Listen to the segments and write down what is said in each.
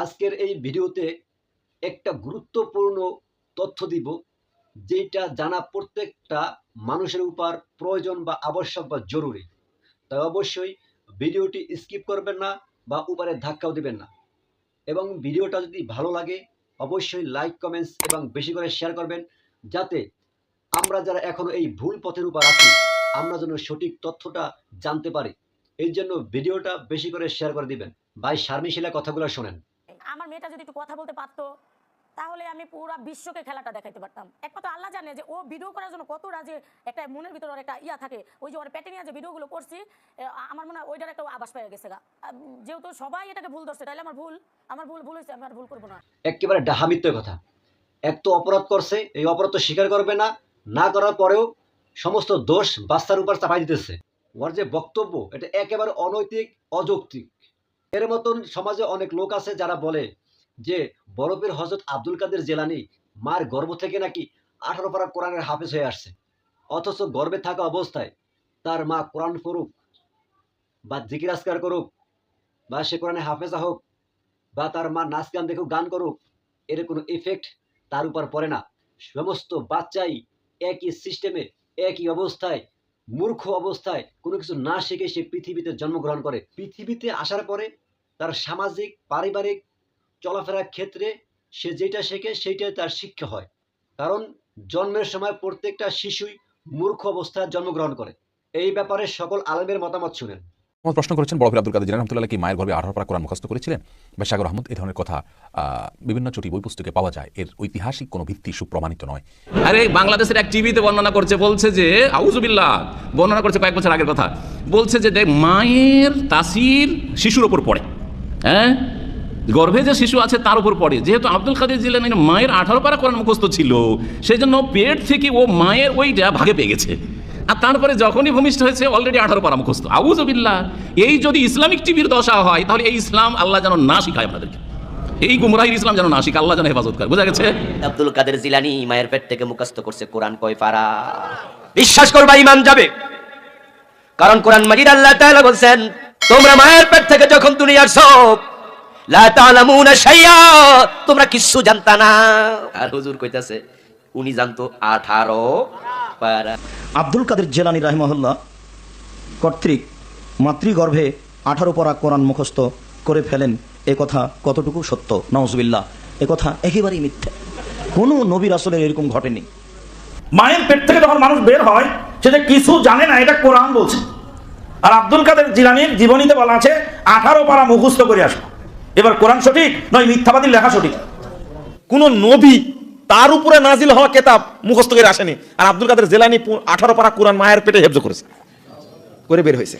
আজকের এই ভিডিওতে একটা গুরুত্বপূর্ণ তথ্য দিব, যেটা জানা প্রত্যেকটা মানুষের উপর প্রয়োজন বা আবশ্যক বা জরুরি। তাই অবশ্যই ভিডিওটি স্কিপ করবেন না বা উপরে ধাক্কাও দিবেন না। এবং ভিডিওটা যদি ভালো লাগে অবশ্যই লাইক, কমেন্টস এবং বেশি করে শেয়ার করবেন, যাতে আমরা যারা এখনো এই ভুল পথের উপর আছি আমরা যেন সঠিক তথ্যটা জানতে পারি। এই জন্য ভিডিওটা বেশি করে শেয়ার করে দিবেন। ভাই শারমিশিলা কথাগুলো শোনেন। আমার মেয়েটা যদি একটু কথা বলতে পারতো তাহলে আমি পুরো বিশ্বকে খেলাটা দেখাইতে পারতাম। একমাত্র আল্লাহ জানে যে ও ভিডিও করার জন্য কত রাজে একটা মনের ভিতরে একটা ইয়া থাকে। ওই যে ওর পেটে নিয়ে যে ভিডিওগুলো করছি, আমার মনে হয় ওইটার একটা আভাস পেয়ে গেছে গা। যেহেতু সবাই এটাকে ভুল ধরছে, তাহলে আমার ভুল হয়েছে, আমি আর ভুল করবো না। একেবারে ডাহা মিথ্যে কথা। এক তো অপরাধ করছে, এই অপরাধ তো স্বীকার করবে না, না করার পরেও সমস্ত দোষ বাচ্চার উপর চাপাই দিতেছে। ওর যে বক্তব্য এটা একেবারে অনৈতিক, অযৌক্তিক। এর মতন সমাজে অনেক লোক আছে যারা বলে যে বরফের হযরত আব্দুল কাদের জেলানী মার গর্ভ থেকে নাকি 18 পারা কোরআনের হাফেজ হয়ে আসছে, অথচ গর্ভে থাকা অবস্থায় তার মা কোরআন পড়ুক বা জিকির আজকার করুক বা সে কোরআনে হাফেজা হোক বা তার মা নাচ গান দেখুক, গান করুক, এর কোনো ইফেক্ট তার উপর পড়ে না। সমস্ত বাচ্চাই একই সিস্টেমে, একই অবস্থায়, মূর্খ অবস্থায় কোনো কিছু না শিখে সে পৃথিবীতে জন্মগ্রহণ করে। পৃথিবীতে আসার পরে তার সামাজিক, পারিবারিক চলাফেরার ক্ষেত্রে সে যেটা শেখে সেইটাই তার শিক্ষা হয়। কারণ জন্মের সময় প্রত্যেকটা শিশুই মূর্খ অবস্থায় জন্মগ্রহণ করে। এই ব্যাপারে সকল আলেমের মতামত শুনেন। প্রশ্ন করেছেন বড় আব্দুল কাদের জিলানী রহমাতুল্লাহ কি মায়ের গর্ভে 18 পারা কোরআন মুখস্থ করেছিলেন? বা সাগর আহমদ এই ধরনের কথা বিভিন্ন চটি বই পুস্তকে পাওয়া যায়, এর ঐতিহাসিক কোনো ভিত্তি সুপ্রমাণিত নয়। আরে বাংলাদেশের এক টিভিতে বর্ণনা করছে, বলছে যে আউযুবিল্লাহ, বর্ণনা করছে কয়েক বছর আগের কথা, বলছে যে মায়ের তাসির শিশুর ওপর পড়ে। হ্যাঁ, গর্ভে যে শিশু আছে তার উপর পড়ে। যেহেতু আব্দুল কাদের জিলানী মায়ের 18 পারা কোরআন মুখস্থ ছিল, সেই জন্য পেট থেকে ও মায়ের ওইটা ভাগে পেয়ে গেছে, আর তারপরে যখনই ভূমিষ্ঠ হয়েছে অলরেডি 18 পারা মুখস্থ। আউযুবিল্লাহ, এই যদি ইসলামিক টিভির দশা হয় তাহলে এই ইসলাম আল্লাহ যেন না শিখায় আপনাদেরকে, এই গুমরাহির ইসলাম যেন না শিখায়, আল্লাহ যেন হেফাজত করে। বোঝা গেছে? আব্দুল কাদের জিলানী মায়ের পেট থেকে মুখস্থ করছে কোরআন কয় পারা। বিশ্বাস করবা ঈমান যাবে, কারণ কোরআন মাজিদ আল্লাহ তাআলা বলেন তোমরা মায়ের পেট থেকে যখন দুনিয়ায় আসছো লা তা'লামুনা শাইআ, তোমরা কিছু জানতা না। আর হুজুর কইতাছে উনি জানতো 18 পারা। আব্দুল কাদের জিলানী রাহিমাহুল্লাহ কর্তৃক মাতৃগর্ভে 18 পারা কোরআন মুখস্থ করে ফেলেন, এ কথা কতটুকু সত্য? নাউজুবিল্লাহ, এ কথা একেবারেই মিথ্যা। কোনো নবী রাসূলের এরকম ঘটেনি। মায়ের পেট থেকে যখন মানুষ বের হয় সে যে কিছু জানে না, এটা কোরআন বলছে। আর আব্দুল কাদের জিলানীর জীবনীতে বলা আছে 18 পারা মুখস্থ করে আসো। এবার কোরআন সঠিক নয় মিথ্যাবাদীর লেখা সঠিক? কোন নবী তার উপরে নাজিল হওয়া কিতাব মুখস্থ করে আসেনি, আর আব্দুল কাদের জিলানী 18 পারা কোরআন মায়ের পেটে হেফজ করেছে, করে বের হয়েছে।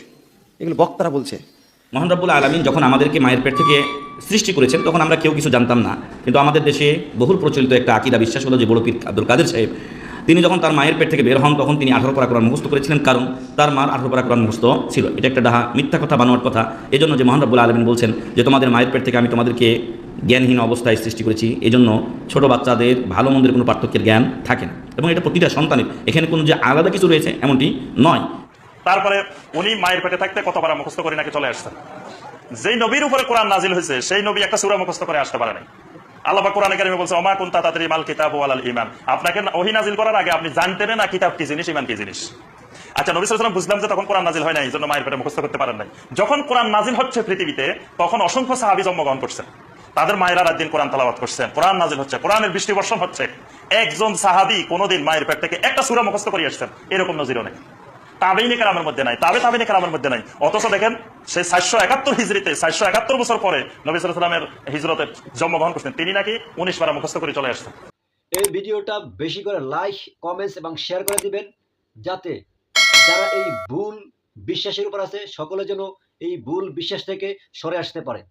এগুলো বক্তারা বলছে। মহান রব্বুল আলামিন যখন আমাদেরকে মায়ের পেট থেকে সৃষ্টি করেছেন তখন আমরা কেউ কিছু জানতাম না, কিন্তু আমাদের দেশে বহুল প্রচলিত একটা আকীদা বিশ্বাস হলো যে বড় পীর আব্দুল কাদের সাহেব তিনি যখন তার মায়ের পেট থেকে বের হন তখন তিনি 18 পারা কোরআন মুখস্থ করেছিলেন, কারণ তার মার 18 পারা কোরআন মুখস্থ ছিল। এটা একটা ডাহা মিথ্যা কথা, বানোয়ার কথা। এই জন্য যে মহান রব্বুল আলামিন বলছেন যে তোমাদের মায়ের পেট থেকে আমি তোমাদেরকে জ্ঞানহীন অবস্থায় সৃষ্টি করেছি, এই জন্য ছোটো বাচ্চাদের ভালো মন্দের কোনো পার্থক্যের জ্ঞান থাকে না, এবং এটা প্রতিটা সন্তানের, এখানে কোনো যে আলাদা কিছু রয়েছে এমনটি নয়। তারপরে উনি মায়ের পেটে থাকতে কত পারা মুখস্থ করে নাকি চলে আসছেন। যেই নবীর উপরে কোরআন নাজিল হয়েছে সেই নবী একটা সূরা মুখস্থ করে আসতে পারে নাই। আল্লাহ পাক কোরআনে কারিমে বলছে ওমা কুনতা তাদরি মাল কিতাবু ওয়ালাল ঈমান, আপনাকে ওহী নাজিল করার আগে আপনি জানতেন না কিতাব কি জিনিস, ঈমান কি জিনিস। আচ্ছা, নবী সাল্লাল্লাহু আলাইহি ওয়াসাল্লাম বুঝলাম যে তখন কোরআন নাজিল হয় নাই, এইজন্য মায়ের পেটে মুখস্থ করতে পারেন নাই। যখন কোরআন নাজিল হচ্ছে পৃথিবীতে তখন অসংখ্য সাহাবী জন্মগ্রহণ করছেন, তাদের মায়েরা রাত দিন কোরআন তেলাওয়াত করছেন, কোরআন নাজিল হচ্ছে, কোরআনের বৃষ্টি বর্ষণ হচ্ছে। একজন সাহাবী কোনোদিন মায়ের পেট থেকে একটা সূরা মুখস্থ করে আসছেন, এরকম নজিরও নেই। তাবেঈনে কেরামের মধ্যে নাই, তাবেঈনে কেরামের মধ্যে নাই। অথচ দেখেন সেই 471 হিজরিতে 471 বছর পরে নবী সাল্লাল্লাহু আলাইহি ওয়াসাল্লামের হিজরতে জন্মগ্রহণ করছেন, তিনি নাকি 19 পারা মুখস্থ করে চলে আসছেন। এই ভিডিওটা বেশি করে লাইক, কমেন্টস এবং শেয়ার করে দিবেন, যাতে যারা এই ভুল বিশ্বাসের উপর আছে সকলে যেন এই ভুল বিশ্বাস থেকে সরে আসতে পারে।